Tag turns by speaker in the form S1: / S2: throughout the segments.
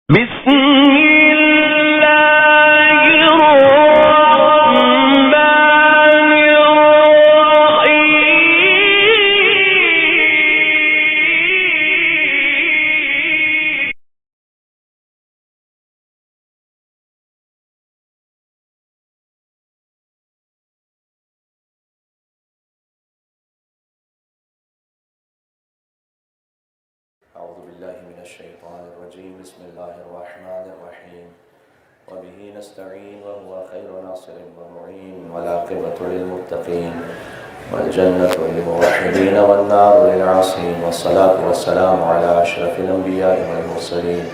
S1: بسم الله الرحمن الرحيم.
S2: أعوذ بالله من الشيطان الرجيم. بسم الله الرحمن الرحيم. وبه نستعين وهو خير ناصر ومعين والعاقبة للمتقين والجنة للموحدين والنار للعاصين والصلاة والسلام على أشرف الأنبياء والمرسلين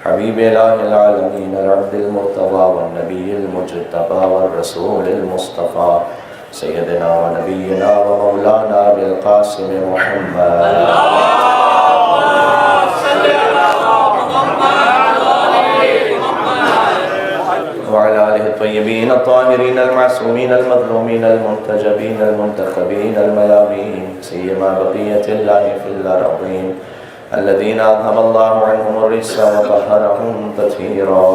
S2: حبيب إله العالمين العبد المرتضى والنبي المجتبى والرسول المصطفى سيدنا ونبينا ومولانا بالقاسم محمد وعلى آله الطيبين الطاهرين المعصومين المظلومين المنتجبين المنتخبين الميامين سيما بقية الله في الأرضين الذين أذهب الله عنهم الرجس وطهرهم تطهيرا.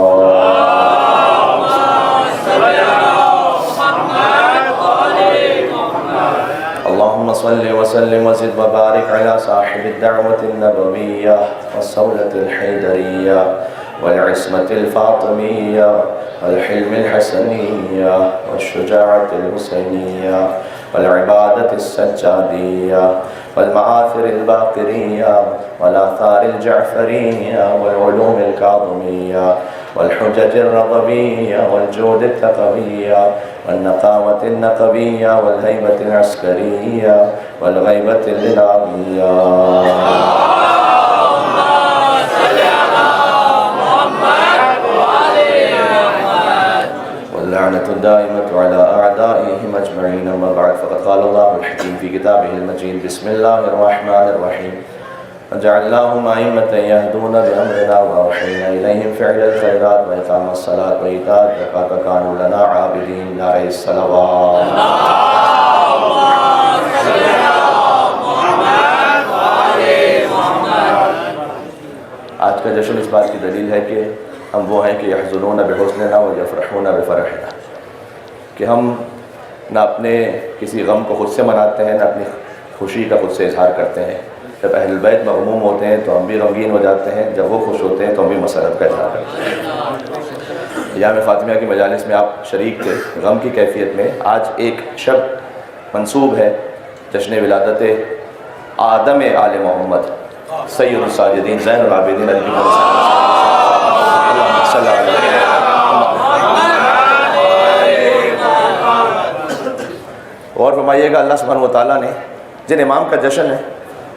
S2: اللهم صل وسلم وزد وبارك على صاحب الدعوة النبوية والصولة الحيدرية والعصمة الفاطمية والحلم الحسنية والشجاعة الحسينية والعبادة السجادية والمآثر الباقرية والآثار الجعفرية والعلوم الكاظمية والحجج الرضبية والجود التقوية والنقاوة النقبية والهيبة العسكرية والغيبة الإلهية. واللعنة الدائمة على أعدائهم أجمعين. أما بعد فقد قال الله الحكيم في كتابه المجيد. بسم الله الرحمن الرحيم. وجعلناهم أئمة يهدون بأمرنا وأوحينا إليهم فعل الخيرات وإقام الصلاة وإيتاء الزكاة وكانوا لنا عابدين. نعرہ الصلوات. آج کا جشن اس بات کی دلیل ہے کہ ہم وہ ہیں کہ یحزنون بحزننا ویفرحون بفرحنا، کہ ہم نہ اپنے کسی غم کو خود سے مناتے ہیں نہ اپنی خوشی کا خود سے اظہار کرتے ہیں. جب اہل البیت مغموم ہوتے ہیں تو ہم بھی غمگین ہو جاتے ہیں، جب وہ خوش ہوتے ہیں تو ہم بھی مسرت کا اظہار کرتے ہیں. ایام فاطمیہ کی مجالس میں آپ شریک تھے غم کی کیفیت میں. آج ایک شب منسوب ہے جشن ولادت آدم آل محمد سید الساجدین زین العابدین علیہ صلی اللہ علیہ وسلم. اور فرمائیے گا اللہ سبحانہ وتعالیٰ نے جن امام کا جشن ہے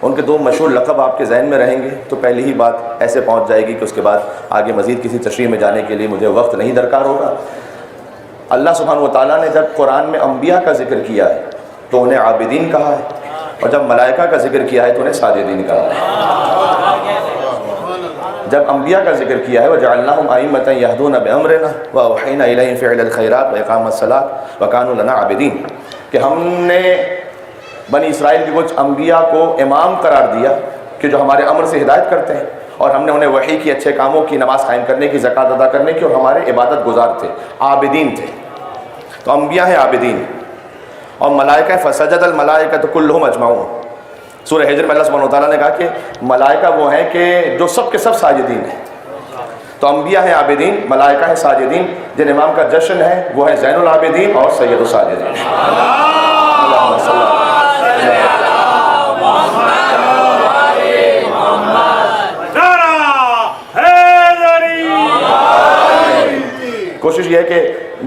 S2: ان کے دو مشہور لقب آپ کے ذہن میں رہیں گے تو پہلی ہی بات ایسے پہنچ جائے گی کہ اس کے بعد آگے مزید کسی تشریح میں جانے کے لیے مجھے وقت نہیں درکار ہوگا. اللہ سبحانہ وتعالیٰ نے جب قرآن میں انبیاء کا ذکر کیا ہے تو انہیں عابدین کہا ہے، اور جب ملائکہ کا ذکر کیا ہے تو انہیں ساجدین کہا ہے. جب انبیاء کا ذکر کیا ہے وَجَعَلْنَاهُمْ أَئِمَّةً يَهْدُونَ بِأَمْرِنَا وَأَوْحَيْنَا إِلَيْهِمْ فِعْلَ الْخَيْرَاتِ وَإِقَامَ الصَّلَاةِ وَكَانُوا لَنَا عَابِدِينَ، کہ ہم نے بنی اسرائیل کے کچھ انبیاء کو امام قرار دیا کہ جو ہمارے امر سے ہدایت کرتے ہیں، اور ہم نے انہیں وحی کی، اچھے کاموں کی، نماز قائم کرنے کی، زکوٰۃ ادا کرنے کی، اور ہمارے عبادت گزار تھے، عابدین تھے. تو انبیاء ہیں عابدین. اور ملائکہ فسجد الملائکۃ کلھم اجمعون، سورہ ہجر میں اللہ سبحانہ وتعالیٰ نے کہا کہ ملائکہ وہ ہیں کہ جو سب کے سب ساجدین ہیں. تو انبیاء ہیں عابدین، ملائکہ ہیں ساجدین. جن امام کا جشن ہے وہ ہے زین العابدین اور سید الساجدین. اللہم صلی اللہ کوشش یہ ہے کہ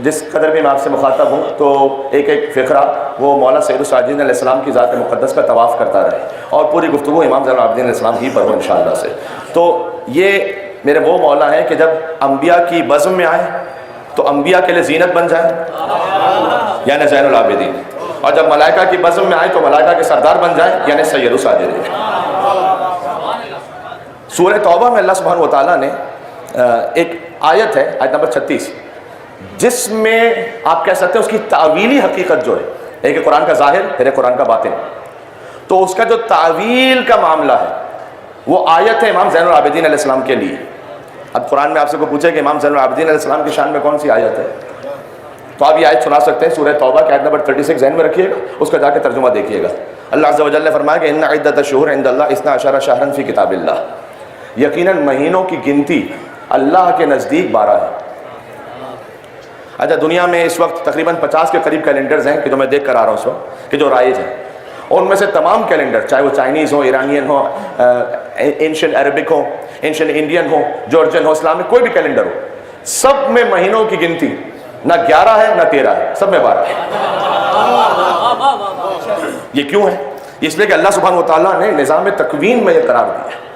S2: جس قدر بھی میں آپ سے مخاطب ہوں تو ایک ایک فقرہ وہ مولا سید الساجدین علیہ السلام کی ذات مقدس کا طواف کرتا رہے اور پوری گفتگو امام زین العابدین علیہ السلام ہی پر ہو انشاءاللہ سے. تو یہ میرے وہ مولا ہیں کہ جب انبیاء کی بزم میں آئے تو انبیاء کے لیے زینت بن جائے یعنی زین العابدین، اور جب ملائکہ کی بزم میں آئے تو ملائکہ کے سردار بن جائے یعنی سید الساجدین. سورہ توبہ میں اللہ سبحانہ وتعالیٰ نے ایک آیت ہے، آیت نمبر 36، جس میں آپ کہہ سکتے ہیں اس کی تعویلی حقیقت جو ہے، ایک ہے قرآن کا ظاہر، پھر ہے قرآن کا باطن. تو اس کا جو تعویل کا معاملہ ہے وہ آیت ہے امام زین العابدین علیہ السلام کے لیے. اب قرآن میں آپ سے کوئی پوچھے کہ امام زین العابدین علیہ السلام کی شان میں کون سی آیت ہے، تو آپ یہ آیت سنا سکتے ہیں، سورہ توبہ کی آیت نمبر 36 ذہن میں رکھیے گا، اس کا جا کے ترجمہ دیکھیے گا۔ اللہ عز و جل نے فرمایا کہ ان عدۃ الشہور عند اللہ 12 شہرا فی کتاب اللہ، یقیناً مہینوں کی گنتی اللہ کے نزدیک 12 ہے۔ اچھا، دنیا میں اس وقت تقریباً 50 کے قریب کیلنڈرز ہیں کہ جو میں دیکھ کر آ رہا ہوں اس وقت، کہ جو رائج ہیں، اور ان میں سے تمام کیلنڈر، چاہے وہ چائنیز ہوں، ایرانین ہوں، اینشنٹ عربک ہوں، اینشنٹ انڈین ہوں، جارجن ہو، اسلامک کوئی بھی کیلنڈر ہو، سب میں مہینوں کی گنتی نہ 11 ہے نہ 13 ہے، سب میں 12 ہے۔ یہ کیوں ہے؟ اس لیے کہ اللہ سبحانہ و تعالیٰ نے نظام تکوین میں یہ قرار دیا ہے۔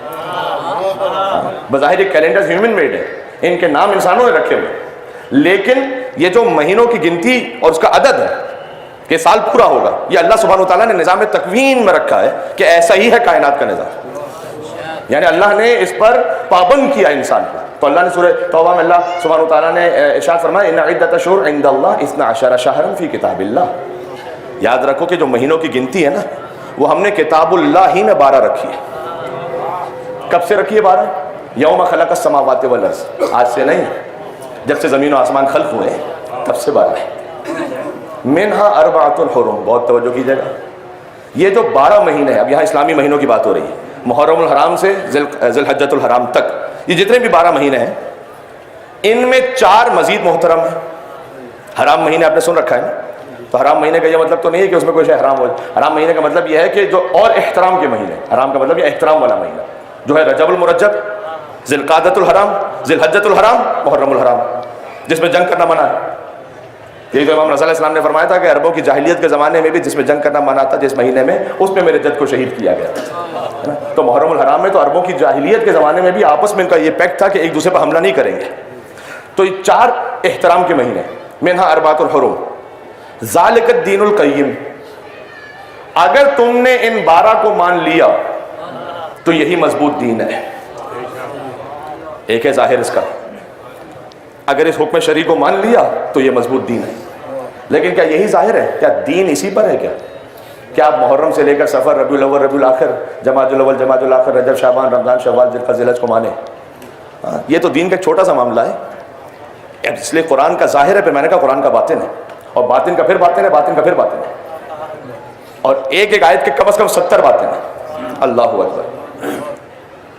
S2: بظاہر یہ کیلنڈر ہیومن میڈ ہے، ان کے نام انسانوں نے رکھے ہوئے، لیکن یہ جو مہینوں کی گنتی اور اس کا عدد ہے کہ سال پورا ہوگا، یہ اللہ سبحانہ و تعالیٰ نے نظام تکوین میں رکھا ہے کہ ایسا ہی ہے کائنات کا نظام، یعنی اللہ نے اس پر پابند کیا انسان کو۔ تو اللہ نے سورہ توبہ میں اللہ سبحانہ و تعالیٰ نے ارشاد فرمایا ان عدۃ الشہور عند اللہ 12 شہرا فی کتاب اللہ۔ یاد رکھو کہ جو مہینوں کی گنتی ہے نا، وہ ہم نے کتاب اللہ ہی میں 12 رکھی ہے۔ کب سے رکھی ہے 12؟ یوم خلق السماوات والارض، آج سے نہیں، جب سے زمین و آسمان خلق ہوئے تب سے 12 ہے۔ منہا اربعۃ حرم، بہت توجہ کیجیے گا، یہ جو 12 مہینے ہیں، اب یہاں اسلامی مہینوں کی بات ہو رہی ہے، محرم الحرام سے ذی الحجۃ الحرام تک، یہ جتنے بھی 12 مہینے ہیں، ان میں 4 مزید محترم ہیں۔ حرام مہینے آپ نے سن رکھا ہے نا، تو حرام مہینے کا یہ مطلب تو نہیں ہے کہ اس میں کوئی شے حرام ہو، حرام مہینے کا مطلب یہ ہے کہ جو اور احترام کے مہینے، حرام کا مطلب یہ احترام والا مہینہ جو ہے رجب المرجب، ذی القعدۃ الحرام، ذی الحجۃ الحرام، محرم الحرام، جس میں جنگ کرنا منع ہے۔ یہی تو امام رضی اللہ علیہ السلام نے فرمایا تھا کہ عربوں کی جاہلیت کے زمانے میں بھی جس میں جنگ کرنا منع تھا، جس مہینے میں، اس میں میرے جد کو شہید کیا گیا۔ تو محرم الحرام میں تو عربوں کی جاہلیت کے زمانے میں بھی آپس میں ان کا یہ پیکٹ تھا کہ ایک دوسرے پر حملہ نہیں کریں گے۔ تو یہ 4 احترام کے مہینے، منہا اربعۃ الحرم، ذالک الدین القیم۔ اگر تم نے ان 12 کو مان لیا تو یہی مضبوط دین ہے۔ ایک ہے ظاہر اس کا، اگر اس حکم شرعی کو مان لیا تو یہ مضبوط دین ہے، لیکن کیا یہی ظاہر ہے؟ کیا دین اسی پر ہے؟ کیا آپ محرم سے لے کر سفر، ربیع الاول، ربیع الاخر، جمادی الاول، جمادی الاخر، رجب، شعبان، رمضان، شوال، ذوالقعدہ، ذوالحج کو مانے؟ یہ تو دین کا ایک چھوٹا سا معاملہ ہے، اس لیے قرآن کا ظاہر ہے، پھر میں نے کہا قرآن کا باطن ہے، اور باطن کا پھر باطن ہے، باطن کا پھر باطن ہے، اور ایک ایک آیت کے کم از کم 70 باطن ہیں۔ اللہ اکبر۔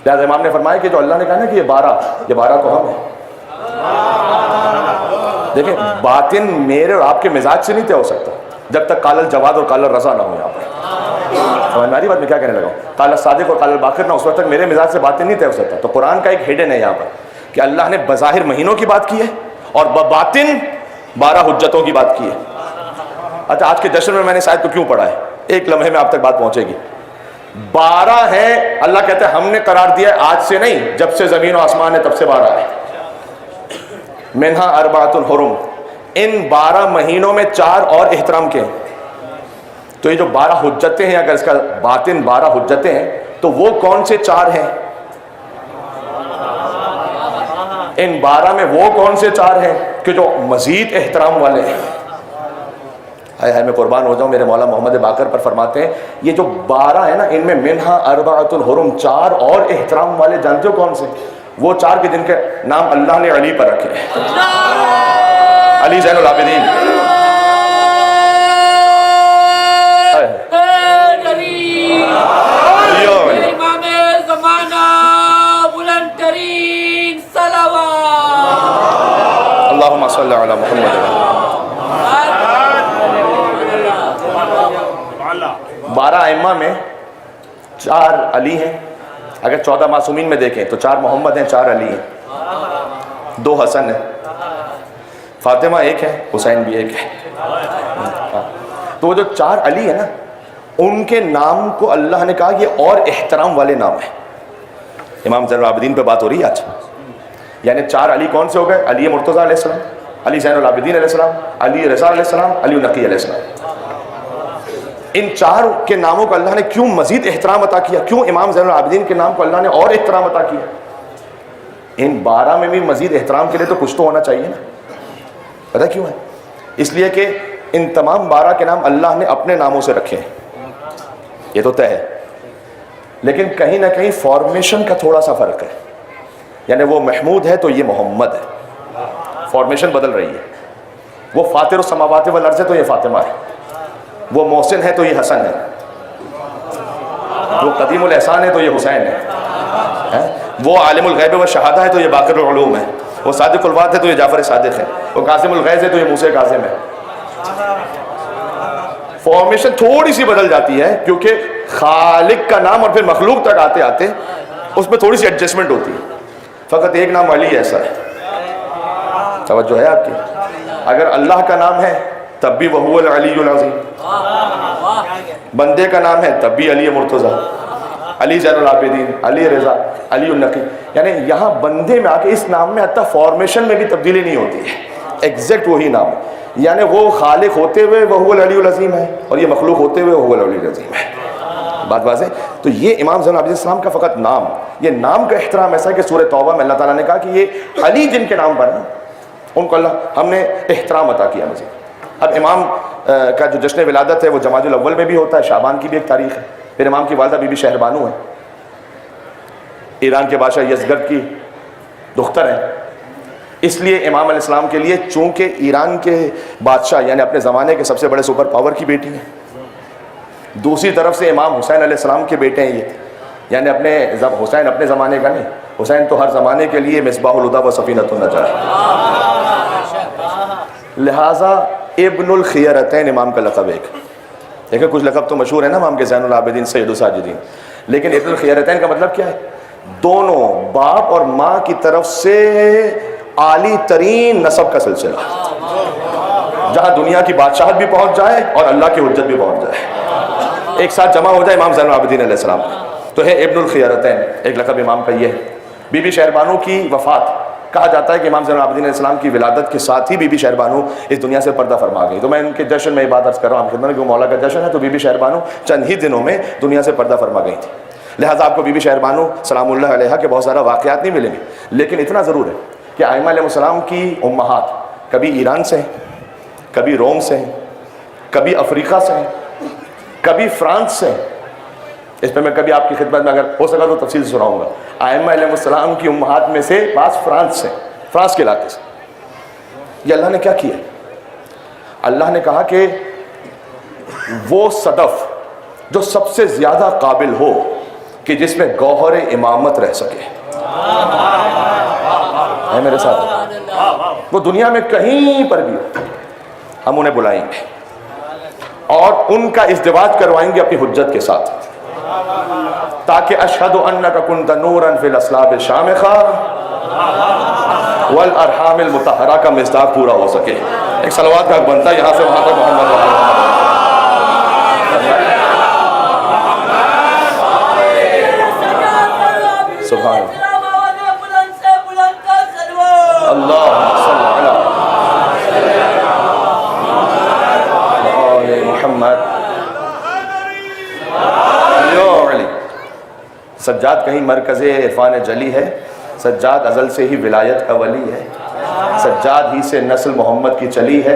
S2: لہٰذا امام نے فرمایا کہ جو اللہ نے کہا نا کہ یہ 12 تو ہم ہیں۔ دیکھیں، باطن میرے اور آپ کے مزاج سے نہیں طے ہو سکتا جب تک قال الجواد اور قال الرضا نہ ہو یہاں پر۔ سمجھ میں آ رہی بات میں کیا کہنے لگا ہوں؟ قال الصادق اور قال الباقر نہ، اس وقت تک میرے مزاج سے باطن نہیں طے ہو سکتا۔ تو قرآن کا ایک ہڈن ہے یہاں پر کہ اللہ نے بظاہر مہینوں کی بات کی ہے اور بباطن 12 حجتوں کی بات کی ہے۔ اچھا، آج کے جشن میں نے شاید کو کیوں پڑھا ہے، ایک لمحے میں آپ تک بات پہنچے گی۔ 12 ہیں، اللہ کہتے ہیں ہم نے قرار دیا ہے، آج سے نہیں، جب سے زمین و آسمان ہے تب سے 12 ہے۔ منہا اربعۃ الحرم، ان 12 مہینوں میں 4 اور احترام کے ہیں۔ تو یہ جو 12 حجتیں ہیں، اگر اس کا باطن 12 حجتیں ہیں تو وہ کون سے 4 ہیں؟ ان 12 میں وہ کون سے 4 ہیں کہ جو مزید احترام والے ہیں؟ ہائے میں قربان ہو جاؤں، میرے مولا محمد باقر پر فرماتے ہیں یہ جو 12 ہیں نا، ان میں منہا اربعۃ الحرم، 4 اور احترام والے، جانتے ہو کون سے؟ وہ 4 کے جن کے نام اللہ نے علی پر رکھے ہیں، علی زین العابدین۔
S1: امام زمانہ، بلند ترین صلوات،
S2: اللہم صلی علی محمد۔ 12 ائمہ میں 4 علی ہیں، اگر 14 معصومین میں دیکھیں تو 4 محمد ہیں، 4 علی ہیں، 2 حسن ہیں، فاطمہ ایک ہے، حسین بھی ایک ہے۔ تو وہ جو 4 علی ہیں نا، ان کے نام کو اللہ نے کہا یہ اور احترام والے نام ہیں۔ امام زین العابدین پہ بات ہو رہی ہے آج، یعنی 4 علی کون سے ہو گئے؟ علی مرتضیٰ علیہ السلام، علی زین العابدین علیہ السلام، علی رضا علیہ السلام، علی نقی علیہ السلام۔ ان 4 کے ناموں کو اللہ نے کیوں مزید احترام عطا کیا؟ کیوں امام زین العابدین کے نام کو اللہ نے اور احترام عطا کیا؟ ان 12 میں بھی مزید احترام کے لیے تو کچھ تو ہونا چاہیے نا۔ پتہ کیوں ہے؟ اس لیے کہ ان تمام 12 کے نام اللہ نے اپنے ناموں سے رکھے ہیں، یہ تو طے ہے، لیکن کہیں نہ کہیں فارمیشن کا تھوڑا سا فرق ہے۔ یعنی وہ محمود ہے تو یہ محمد ہے، فارمیشن بدل رہی ہے. وہ فاطر السماوات والارض ہے تو یہ فاطمہ ہے، وہ محسن ہے تو یہ حسن ہے، وہ قدیم الاحسان ہے تو یہ حسین ہے، وہ عالم الغیب و شہادہ ہے تو یہ باقر العلوم ہے، وہ صادق الوعد ہے تو یہ جعفر صادق ہے، وہ قاسم الغیظ ہے تو یہ موسیٰ کاظم ہے. فارمیشن تھوڑی سی بدل جاتی ہے کیونکہ خالق کا نام اور پھر مخلوق تک آتے آتے اس میں تھوڑی سی ایڈجسٹمنٹ ہوتی ہے. فقط ایک نام علی ایسا ہے. توجہ ہے آپ کی؟ اگر اللہ کا نام ہے تب بھی وہو العلی العظیم، بندے کا نام ہے تب بھی علی مرتضیٰ، علی زین العابدین، علی رضا، علی النقی. یعنی یہاں بندے میں آ کے اس نام میں حتیٰ فارمیشن میں بھی تبدیلی نہیں ہوتی ہے، ایگزیکٹ وہی نام ہے. یعنی وہ خالق ہوتے ہوئے وہو العلی العظیم ہے اور یہ مخلوق ہوتے ہوئے وہو العلی العظیم ہے. بات واضح؟ تو یہ امام زین العابدین السلام کا فقط نام، یہ نام کا احترام ایسا ہے کہ سورہ توبہ میں اللہ تعالیٰ نے کہا کہ یہ علی جن کے نام پر ہیں ان کو اللہ ہم نے احترام عطا کیا مزید. اب امام کا جو جشن ولادت ہے وہ جمادی الاول میں بھی ہوتا ہے، شعبان کی بھی ایک تاریخ ہے. پھر امام کی والدہ بی بی شہر بانو ہے، ایران کے بادشاہ یزگرد کی دختر ہیں. اس لیے امام علیہ السلام کے لیے چونکہ ایران کے بادشاہ یعنی اپنے زمانے کے سب سے بڑے سپر پاور کی بیٹی ہیں، دوسری طرف سے امام حسین علیہ السلام کے بیٹے ہیں یہ، یعنی حسین اپنے زمانے کا نہیں، حسین تو ہر زمانے کے لیے مصباح الہدی و سفینۃ النجاۃ. لہٰذا ابن الخیرتین امام کا لقب ایک. دیکھیں کچھ لقب تو مشہور ہے نا امام کے، زین العابدین، سید الساجدین، لیکن ابن الخیرتین کا مطلب کیا ہے؟ دونوں باپ اور ماں کی طرف سے عالی ترین نسب کا سلسلہ، جہاں دنیا کی بادشاہت بھی پہنچ جائے اور اللہ کی حجت بھی پہنچ جائے، ایک ساتھ جمع ہو جائے امام زین العابدین علیہ السلام. تو ہے ابن الخیرتین، ایک لقب امام کا یہ ہے. بی بی شہر بانو کی وفات، کہا جاتا ہے کہ امام زین العابدین علیہ السلام کی ولادت کے ساتھ ہی بی بی شہر بانو اس دنیا سے پردہ فرما گئی. تو میں ان کے جشن میں یہ بات عرض کر رہا ہوں آپ خدمت میں کہ وہ مولا کا جشن ہے، تو بی بی شہر بانو چند ہی دنوں میں دنیا سے پردہ فرما گئی تھی. لہٰذا آپ کو بی بی شہر بانو سلام اللہ علیہا کے بہت سارا واقعات نہیں ملیں گے، لیکن اتنا ضرور ہے کہ ائمہ علیہ السلام کی امہات کبھی ایران سے ہیں، کبھی روم سے ہیں، کبھی افریقہ سے ہیں، کبھی فرانس سے ہیں. اس پہ میں کبھی آپ کی خدمت میں اگر ہو سکا تو تفصیل سے سناؤں گا. ائمہ علیہ السلام کی امہات میں سے بعض فرانس سے، فرانس کے علاقے سے. یہ اللہ نے کیا کیا؟ اللہ نے کہا کہ وہ صدف جو سب سے زیادہ قابل ہو کہ جس میں گوہر امامت رہ سکے ہے میرے ساتھ، وہ دنیا میں کہیں پر بھی ہو، ہم انہیں بلائیں گے اور ان کا ازدواج کروائیں گے اپنی حجت کے ساتھ، تاکہ اشہد انک کنت نورا فی الاسلاب الشامخہ والارحام المطہرہ کا مصداق پورا ہو سکے. ایک صلوات کا حق بنتا ہے یہاں سے وہاں تک محمد سبحان اللہ محمد. سجاد کہیں مرکز عرفان جلی ہے، سجاد ازل سے ہی ولایت کا ولی ہے، سجاد ہی سے نسل محمد کی چلی ہے.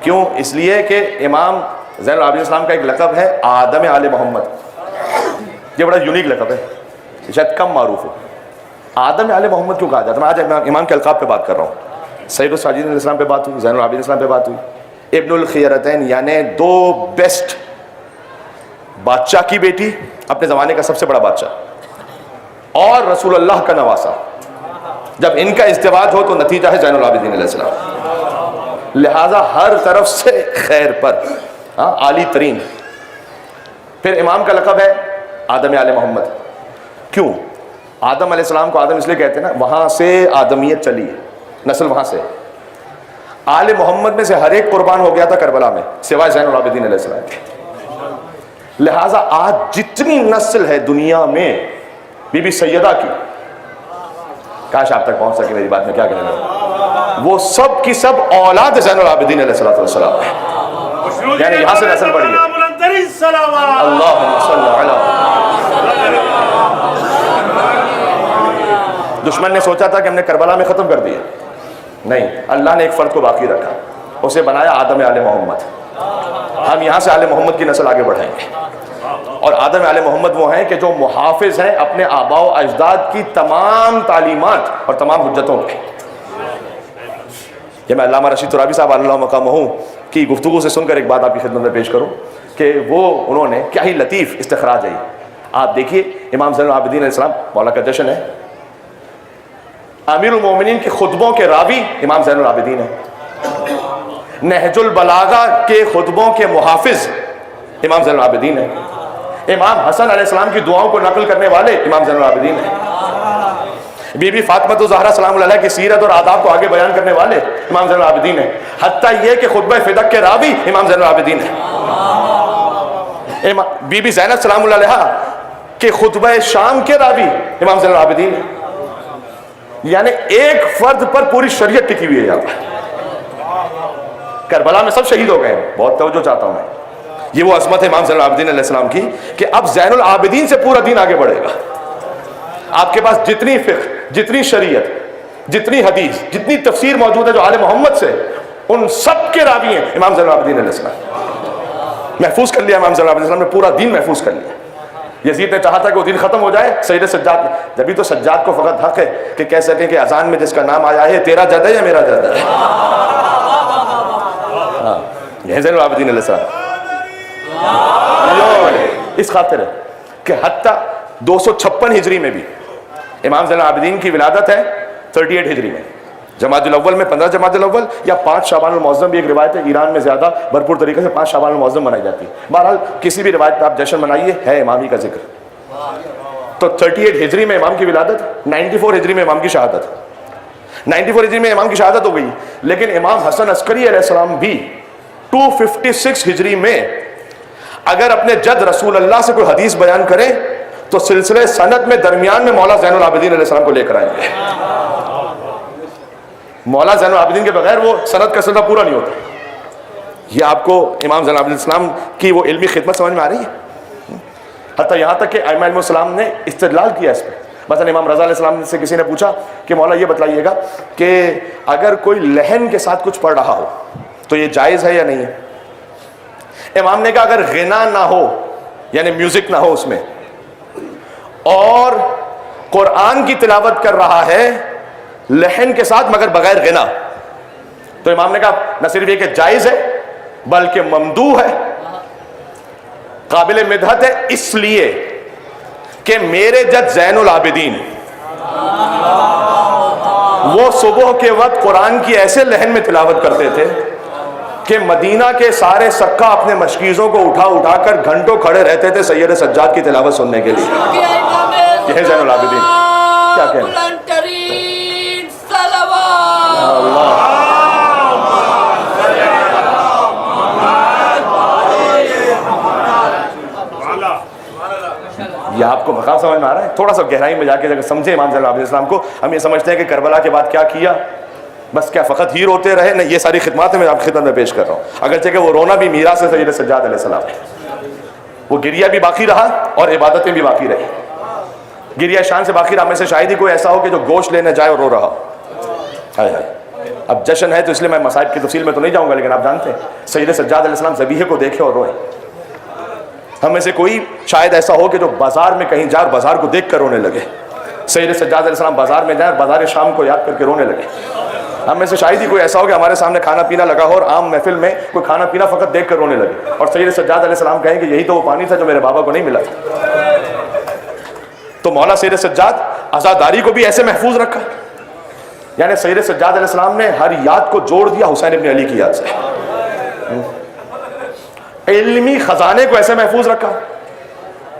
S2: کیوں؟ اس لیے کہ امام زین العابدین السلام کا ایک لقب ہے آدم آل محمد. یہ بڑا یونیک لقب ہے، شاید کم معروف ہو. آدم آل محمد کیوں کہا جاتا ہے؟ میں آج امام کے القاب پہ بات کر رہا ہوں. سید الساجدین علیہ السلام پہ بات ہوئی، زین العابدین السلام پہ بات ہوئی. ابن الخیرتین یعنی دو بیسٹ، بادشاہ کی بیٹی، اپنے زمانے کا سب سے بڑا بادشاہ، اور رسول اللہ کا نواسا. جب ان کا ازدواج ہو تو نتیجہ ہے زین العابدین علیہ السلام. لہٰذا ہر طرف سے خیر پر عالی ترین. پھر امام کا لقب ہے آدم آل محمد. کیوں؟ آدم علیہ السلام کو آدم اس لیے کہتے ہیں نا، وہاں سے آدمیت چلی ہے، نسل وہاں سے. آل محمد میں سے ہر ایک قربان ہو گیا تھا کربلا میں سوائے زین العابدین علیہ السلام کے. لہٰذا آج جتنی نسل ہے دنیا میں بی بی سیدہ کی، کاش آپ تک پہنچ سکے میری بات میں کیا کہنا ہے، وہ سب کی سب اولاد زین العابدین علیہ السلام ہے. یعنی یہاں سے نسل بڑھی ہے. اللہم صلی علی. دشمن نے سوچا تھا کہ ہم نے کربلا میں ختم کر دیا، نہیں، اللہ نے ایک فرد کو باقی رکھا، اسے بنایا آدم آل محمد. ہم یہاں سے آل محمد کی نسل آگے بڑھائیں گے. اور آدم علیہ محمد وہ ہیں کہ جو محافظ ہیں اپنے آباء و اجداد کی تمام تعلیمات اور تمام حجتوں کے. یہ میں علامہ رشید ترابی صاحب اللہ مقامہ کی گفتگو سے سن کر ایک بات آپ کی خدمت میں پیش کروں کہ وہ انہوں نے کیا ہی لطیف استخراج ہے. آپ دیکھیے امام زین العابدین علیہ السلام مولا کا جشن ہے, امیر المومنین کے خطبوں کے راوی امام زین العابدین ہیں, نہج البلاغہ کے خطبوں کے محافظ امام زین العابدین ہیں, امام حسن علیہ السلام کی دعاؤں کو نقل کرنے والے امام زین العابدین ہیں, بی بی فاطمہ الزہرا سلام اللہ علیہ کی سیرت اور آداب کو آگے بیان کرنے والے امام زین العابدین ہیں, حتیٰ یہ کہ خطبہ فدق کے راوی امام زین العابدین ہیں, بی بی زینب سلام اللہ علیہ کہ خطبہ شام کے راوی امام زین العابدین ہیں. یعنی ایک فرد پر پوری شریعت ٹکی ہوئی ہے یہاں پر. کربلا میں سب شہید ہو گئے ہیں, بہت توجہ چاہتا ہوں میں. یہ وہ عظمت ہے امام زین العابدین علیہ السلام کی کہ اب زین العابدین سے پورا دین آگے بڑھے گا. آپ کے پاس جتنی فقہ, جتنی شریعت, جتنی حدیث, جتنی تفسیر موجود ہے جو آل محمد سے, ان سب کے راوی ہیں امام زین العابدین علیہ السلام. محفوظ کر لیا امام زین العابدین علیہ السلام نے, پورا دین محفوظ کر لیا. یزید نے چاہا تھا کہ وہ دین ختم ہو جائے, سید سجاد, جبھی تو سجاد کو فقط حق ہے کہ کہہ سکیں کہ اذان میں جس کا نام آیا ہے تیرا جد ہے یا میرا جد ہے. ہاں, یہ زین العابدین علیہ السلام. اس خاطر ہے کہ حتیٰ 256 ہجری میں بھی امام زین العابدین کی ولادت ہے 38 ہجری میں, جمادی الاول میں 15 جمادی الاول یا 5 شعبان المعظم بھی ایک روایت ہے. ایران میں زیادہ بھرپور طریقے سے 5 شعبان المعظم منائی جاتی ہے. بہرحال کسی بھی روایت پہ آپ جشن منائیے, ہے امام ہی کا ذکر. تو 38 ہجری میں امام کی ولادت, 94 ہجری میں امام کی شہادت. 94 ہجری میں امام کی شہادت ہو گئی, لیکن امام حسن عسکری علیہ السلام بھی 256 ہجری میں اگر اپنے جد رسول اللہ سے کوئی حدیث بیان کریں تو سلسلے سند میں درمیان میں مولا زین العابدین علیہ السلام کو لے کر آئیں گے. مولا زین العابدین کے بغیر وہ سند کا سلسلہ پورا نہیں ہوتا. یہ آپ کو امام زین العابدین السلام کی وہ علمی خدمت سمجھ میں آ رہی ہے. حتیٰ یہاں تک کہ ائمہ علیہ السلام نے استدلال کیا اس پہ. مثلا امام رضا علیہ السلام سے کسی نے پوچھا کہ مولا یہ بتلائیے گا کہ اگر کوئی لحن کے ساتھ کچھ پڑھ رہا ہو تو یہ جائز ہے یا نہیں ہے. امام نے کہا اگر غنا نہ ہو, یعنی میوزک نہ ہو اس میں, اور قرآن کی تلاوت کر رہا ہے لحن کے ساتھ مگر بغیر غنا, تو امام نے کہا نہ صرف یہ کہ جائز ہے بلکہ ممدوح ہے, قابل مدحت ہے, اس لیے کہ میرے جد زین العابدین وہ صبح کے وقت قرآن کی ایسے لحن میں تلاوت کرتے تھے کہ مدینہ کے سارے سکہ اپنے مشکیزوں کو اٹھا اٹھا کر گھنٹوں کھڑے رہتے تھے سید سجاد کی تلاوت سننے کے لیے. یہ ہے زین العابدین. کیا کہنا یہ آپ کو مقام سمجھ میں آ رہا ہے؟ تھوڑا سا گہرائی میں جا کے اگر سمجھے امام زین العابدین السلام کو, ہم یہ سمجھتے ہیں کہ کربلا کے بعد کیا کیا, بس کیا فقط ہی روتے رہے؟ نہیں, یہ ساری خدمات میں آپ کی خدمت میں پیش کر رہا ہوں. اگرچہ کہ وہ رونا بھی میراث ہے سید سجاد علیہ السلام, وہ گریہ بھی باقی رہا اور عبادتیں بھی باقی رہی. گریہ شان سے باقی رہا. میں سے شاید ہی کوئی ایسا ہو کہ جو گوشت لینے جائے اور رو رہا. ہائے ہائے, اب جشن ہے تو اس لیے میں مصائب کی تفصیل میں تو نہیں جاؤں گا, لیکن آپ جانتے ہیں سید سجاد علیہ السلام ذبیحے کو دیکھے اور روئے. ہم میں سے کوئی شاید ایسا ہو کہ جو بازار میں کہیں جائے اور بازار کو دیکھ کر رونے لگے. سید سجاد علیہ السلام بازار میں جائیں اور بازار شام کو یاد کر کے رونے لگے. ہم میں سے شاید ہی کوئی ایسا ہو کہ ہمارے سامنے کھانا پینا لگا ہو اور عام محفل میں کوئی کھانا پینا فقط دیکھ کر رونے لگے, اور سید سجاد علیہ السلام کہیں کہ یہی تو وہ پانی تھا جو میرے بابا کو نہیں ملا تھا. تو مولا سید سجاد عزاداری کو بھی ایسے محفوظ رکھا, یعنی سید سجاد علیہ السلام نے ہر یاد کو جوڑ دیا حسین ابن علی کی یاد سے. علمی خزانے کو ایسے محفوظ رکھا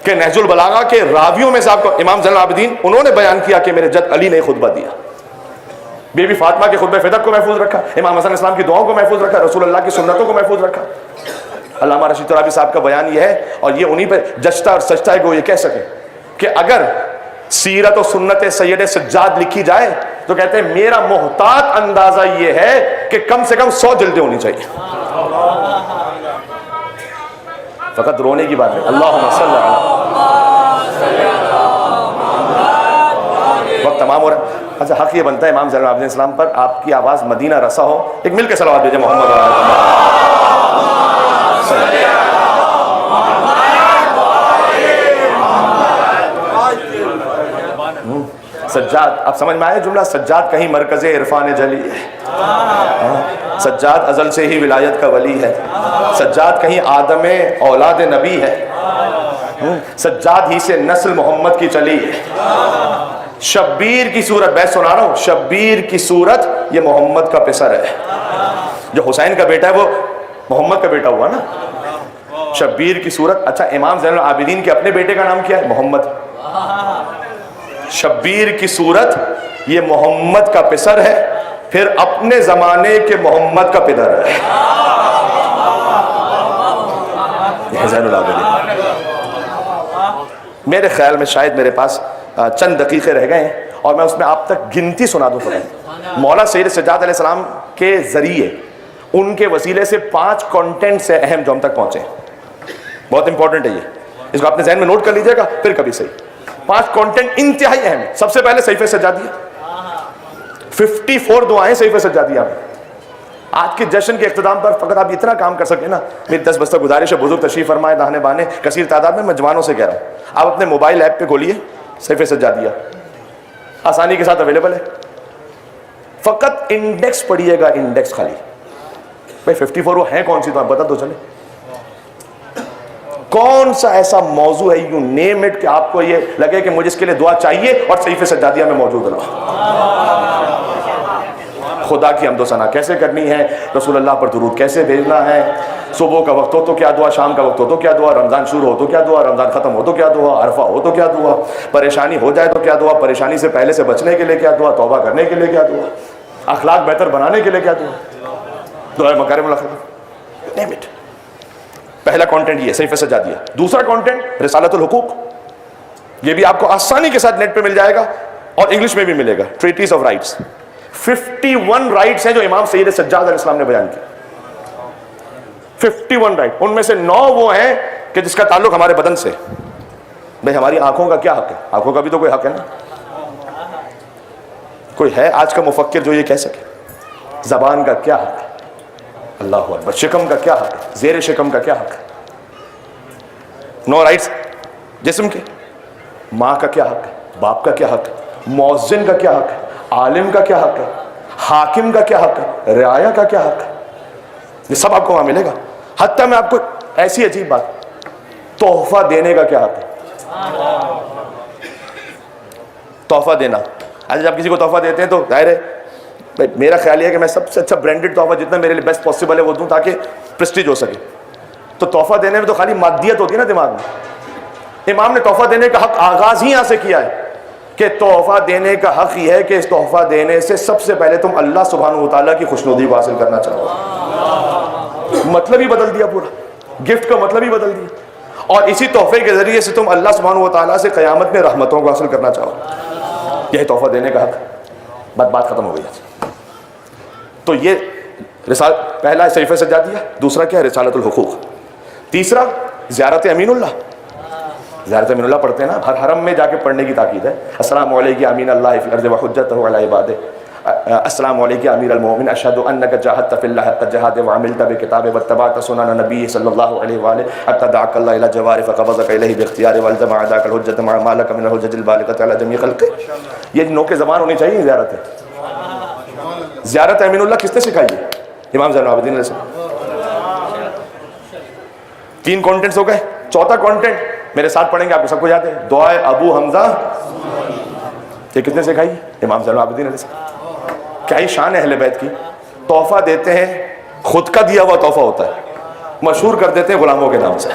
S2: کہ نہج البلاغہ کے راویوں میں سے آپ کو امام زین العابدین انہوں نے بیان کیا کہ میرے جد علی نے خطبہ دیا. بی بی فاطمہ کے خطبہ فدق کو محفوظ رکھا, امام حسن اسلام کی دعاؤں کو محفوظ رکھا, رسول اللہ کی سنتوں کو محفوظ رکھا. علامہ رشید ترابی صاحب کا بیان یہ ہے, اور یہ انہی پہ جچتا اور سچتا ہے کہ وہ یہ کہہ سکے کہ اگر سیرت و سنت سید سجاد لکھی جائے تو کہتے ہیں میرا محتاط اندازہ یہ ہے کہ کم سے کم 100 جلدیں ہونی چاہیے. فقط رونے کی بات ہے. اللہم صلی علی, وقت تمام ہو رہا ہے. اچھا, حق یہ بنتا ہے امام زین العابدین السلام پر آپ کی آواز مدینہ رسا ہو. ایک مل کے صلوات بھیجیں محمد و آل محمد. سجاد، اب سمجھ میں آیا جملہ؟ سجاد کہیں مرکز عرفان جلی ہے، سجاد ازل سے ہی ولایت کا ولی ہے، سجاد کہیں آدم اولاد نبی ہے، سجاد ہی سے نسل محمد کی چلی ہے۔ شبیر کی صورت میں سنا رہا ہوں، شبیر کی صورت یہ محمد کا پسر ہے، جو حسین کا بیٹا ہے وہ محمد کا بیٹا ہوا نا، شبیر کی صورت۔ اچھا امام زین العابدین کے اپنے بیٹے کا نام کیا ہے؟ محمد۔ شبیر کی صورت یہ محمد کا پسر ہے، پھر اپنے زمانے کے محمد کا پدر ہے، یہ زین العابدین۔ میرے خیال میں شاید میرے پاس چند دقیقے رہ گئے ہیں اور میں اس میں آپ تک گنتی سنا دوں۔ مولا سید سجاد علیہ السلام کے ذریعے، ان کے وسیلے سے 5 کانٹینٹ سے اہم جو ہم تک پہنچے، بہت امپورٹنٹ ہے یہ، اس کو اپنے ذہن میں نوٹ کر لیجئے گا پھر کبھی صحیح۔ 5 کانٹینٹ انتہائی اہم ہے۔ سب سے پہلے صحیفہ سجادیہ، 54 دعائیں صحیفہ سجادیہ میں۔ آج کے جشن کے اختتام پر فقط آپ اتنا کام کر سکیں نا، میری 10 بستہ گزارش ہے، بزرگ تشریف فرمائے داہنے بانے کثیر تعداد میں جوانوں سے کہہ رہا ہوں، آپ اپنے موبائل ایپ پہ کھولیے صحیفہ سجادیہ، آسانی کے ساتھ اویلیبل ہے، فقط انڈیکس پڑھیے گا، انڈیکس خالی۔ بھائی 54 وہ ہیں کون سی؟ تو آپ بتا دو چلے، کون سا ایسا موضوع ہے یو نیم اٹ کہ آپ کو یہ لگے کہ مجھے اس کے لیے دعا چاہیے اور صحیفہ سجادیہ میں موجود رہا۔ خدا کی حمد و ثنا کیسے کرنی ہے، رسول اللہ پر درود کیسے بھیجنا ہے، صبح کا وقت ہو تو کیا دعا، شام کا وقت ہو تو کیا دعا، رمضان شروع ہو تو کیا دعا، رمضان ختم ہو تو کیا دعا، عرفہ ہو تو کیا دعا، پریشانی ہو جائے تو کیا دعا، پریشانی سے پہلے سے بچنے کے لیے کیا دعا، توبہ کرنے کے لیے کیا دعا، اخلاق بہتر بنانے کے لیے کیا دعا، دعائے مکارم الاخلاق، نیم اٹ۔ پہلا کانٹینٹ یہ صحیفہ سجادیہ۔ دوسرا کانٹینٹ رسالۃ الحقوق، یہ بھی آپ کو آسانی کے ساتھ نیٹ پہ مل جائے گا اور انگلش میں بھی ملے گا، ٹریٹیز آف رائٹس۔ 51 رائٹس ہیں جو امام سید سجاد علیہ السلام نے بیان کی، 51 رائٹ، ان میں سے 9 وہ ہیں کہ جس کا تعلق ہمارے بدن سے۔ بھائی ہماری آنکھوں کا کیا حق ہے؟ آنکھوں کا بھی تو کوئی حق ہے نا، کوئی ہے آج کا مفکر جو یہ کہہ سکے؟ زبان کا کیا حق ہے؟ اللہ اکبر۔ شکم کا کیا حق ہے؟ زیر شکم کا کیا حق ہے؟ 9 رائٹس جسم کے۔ ماں کا کیا حق ہے؟ باپ کا کیا حق ہے؟ مؤذن کا کیا حق ہے؟ عالم کا کیا حق ہے؟ حاکم کا کیا حق ہے؟ رعایا کا کیا حق ہے؟ یہ سب آپ کو وہاں ملے گا۔ حتیٰ میں آپ کو ایسی عجیب بات، تحفہ دینے کا کیا حق ہے؟ تحفہ دینا، آج جب کسی کو تحفہ دیتے ہیں تو ظاہر ہے میرا خیال یہ ہے کہ میں سب سے اچھا برانڈڈ تحفہ جتنا میرے لیے بیسٹ پاسبل ہے وہ دوں تاکہ پریسٹیج ہو سکے۔ تو تحفہ دینے میں تو خالی مادیت ہوتی ہے نا دماغ میں۔ امام نے تحفہ دینے کا حق آغاز ہی یہاں سے کیا ہے کہ تحفہ دینے کا حق یہ ہے کہ اس تحفہ دینے سے سب سے پہلے تم اللہ سبحانہ و تعالیٰ کی خوشنودی کو حاصل کرنا چاہو۔ مطلب ہی بدل دیا، پورا گفٹ کا مطلب ہی بدل دیا، اور اسی تحفے کے ذریعے سے تم اللہ سبحانہ و تعالیٰ سے قیامت میں رحمتوں کو حاصل کرنا چاہو۔ یہ تحفہ دینے کا حق، بات ختم ہو گئی۔ تو یہ پہلا صحیفہ سجادیہ، دوسرا کیا ہے؟ رسالۃ الحقوق۔ تیسرا زیارت امین اللہ۔ زیارت امین اللہ پڑھتے ہیں نا، ہر حرم میں جا کے پڑھنے کی تاکید ہے۔ السلام علیکم امین اللہ فی الارض وحجتہ علی عبادہ، السلام علیکم امیر المومن، اشہد انک جاہدت فی اللہ حق جہاد وعملت بکتاب واتبعت سنن نبی صلی اللہ علیہ وآلہ حتی دعاک اللہ الی الجوار فقبضک الیہ باختیار والزم عداک الحجت مع ما لک من الحجت البالغۃ علی جمیع خلقہ۔ یہ نو کے زبان ہونی چاہیے زیارت ہے۔ زیارت امین اللہ کس نے سکھائی ہے؟ امام زین العابدین علیہ السلام۔ 3 کانٹینٹس ہو گئے۔ چوتھا کانٹینٹ میرے ساتھ پڑھیں گے، آپ کو سب کو یاد ہے، دعائے ابو حمزہ۔ یہ کس نے سکھائی؟ امام زین العابدین علیہ السلام۔ کیا ہی شان ہے اہل بیت کی، تحفہ دیتے ہیں، خود کا دیا ہوا تحفہ ہوتا ہے، مشہور کر دیتے ہیں غلاموں کے نام سے۔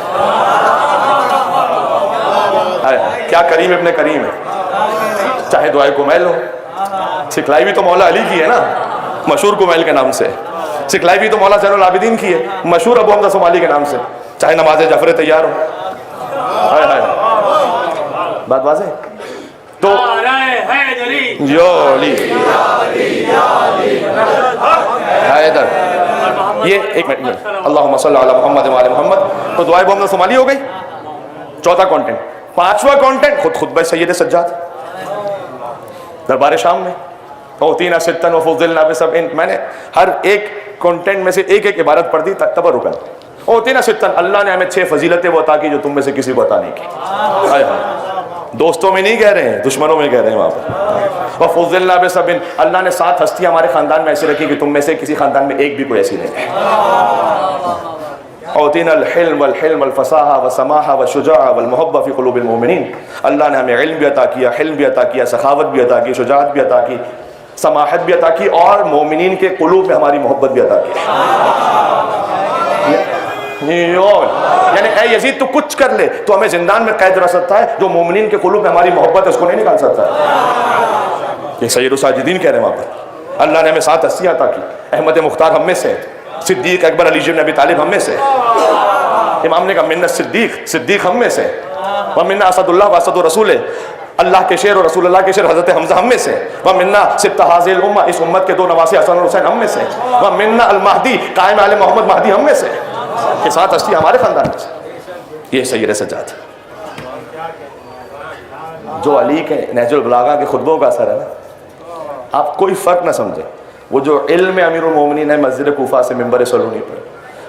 S2: کیا کریم ابن کریم ہے، چاہے دعائے کمیل ہو، سکھلائی بھی تو مولا علی کی ہے نا، مشہور کمیل کے نام سے، سکھلائی بھی تو مولا زین العابدین کی ہے، مشہور ابو حمزہ صومالی کے نام سے، چاہے نماز جعفر تیار ہو۔ بات واضح؟ تو حیدر، یہ ایک منٹ، اللہم صلی علی محمد وعلی محمد۔ تو دعائے ابو حمزہ صومالی ہو گئی، چوتھا کانٹینٹ۔ 5واں کانٹینٹ خود خطبہ سید سجاد دربار شام میں، اوتینا ستن وفضلنا بسبعین۔ میں نے ہر ایک کانٹینٹ میں سے ایک ایک عبارت پڑھ دی تبرکن۔ اوتینا ستن، اللہ نے ہمیں 6 فضیلتیں وہ عطا کی جو تم میں سے کسی کو عطا نہیں کی۔ دوستوں میں نہیں کہہ رہے ہیں، دشمنوں میں کہہ رہے ہیں وہاں پر. وَفُضِّلْنَا بِسَبْعٍ، اللہ نے 7 ہستیاں ہمارے خاندان میں ایسی رکھی کہ تم میں سے کسی خاندان میں ایک بھی کوئی ایسی نہیں ہے. اعطینا الحلم والحلم والفصاحہ والسماحہ والشجاعہ والمحبہ فی قلوب المؤمنین. اللہ نے ہمیں علم بھی عطا کیا، حلم بھی عطا کیا، سخاوت بھی عطا کی، شجاعت بھی عطا کی، سماحت بھی عطا کی، اور مومنین کے قلوب میں ہماری محبت بھی عطا کی. یعنی اے یزید تو کچھ کر لے، تو ہمیں زندان میں قید رکھ سکتا ہے، جو مومنین کے قلوب میں ہماری محبت ہے اس کو نہیں نکال سکتا. یہ سید الساجدین کہہ رہے ہیں وہاں پر. اللہ نے ہمیں 7 ہستیاں عطا کی. احمد مختار ہم میں سے، صدیق اکبر علی بن ابی طالب ہم میں سے. امام نے کہا منا صدیق ہم میں سے، ومنا اسد اللہ واسد رسول، اللہ کے شیر اور رسول اللہ کے شیر حضرت حمزہ ہم میں سے. ومنا سبط هذه الامه، اس امت کے 2 نواسے حسن اور حسین ہم میں سے. ومنا المہدی، قائم آل محمد مہدی ہم میں سے. یہ 7 ہستی ہمارے خاندان میں سے. یہ سید سجاد جو علی کے نہج البلاغہ کے خطبوں کا اثر ہے نا، آپ کوئی فرق نہ سمجھیں. وہ جو علم امیر المومنین ہے مسجد کوفہ سے منبر سلونی پر،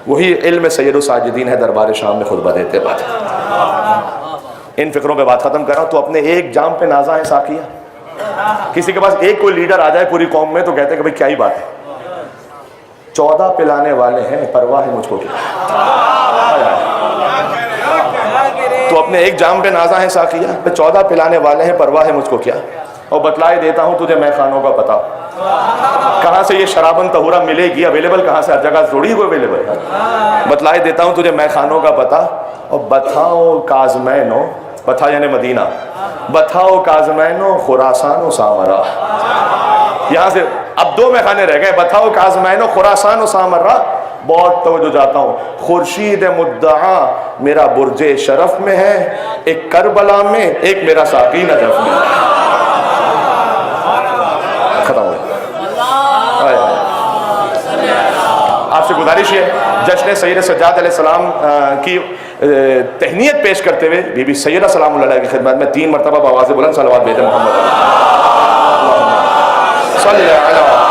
S2: وہی علم سید الساجدین ہے دربار شام میں خطبہ دیتے بعد. ان فکروں پہ بات ختم کر رہا ہوں. تو اپنے ایک جام پہ نازا ہے ساقیہ. کسی کے پاس ایک کوئی لیڈر آ جائے پوری قوم میں تو کہتے ہیں کہ بھئی کیا ہی بات ہے، 14 پلانے والے ہیں پرواہ ہے مجھ کو کیا. تو اپنے ایک جام پہ نازا ہے ساقیہ، 14 پلانے والے ہیں پرواہ ہے مجھ کو کیا. اور بتلائے دیتا ہوں تجھے میں خانوں کا پتہ، کہاں سے یہ شرابن طہورہ ملے گی، اویلیبل کہاں سے، ہر جگہ تھوڑی کوئی اویلیبل ہے. بتلائے دیتا ہوں تجھے میں خانوں کا پتہ، اور بتھاؤ کازمینو، بتھا یعنی مدینہ، بتھاؤ کازمینو خراسان و سامرا. یہاں سے اب 2 میخانے رہ گئے، بتھاؤ کازمینو خراسان و سامرا. بہت توجہ جاتا ہوں. خورشید مدعا میرا برج شرف میں ہے، ایک کربلا میں، ایک میرا ساقی نجف میں. ختم ہو گیا. آپ سے گزارش ہے جشن سید سجاد علیہ السلام کی تہنیت پیش کرتے ہوئے بی بی سیدہ سلام اللہ علیہ کی خدمت میں 3 مرتبہ بآواز بلند صلوات بھیجیں محمد صلی اللہ علیہ وسلم.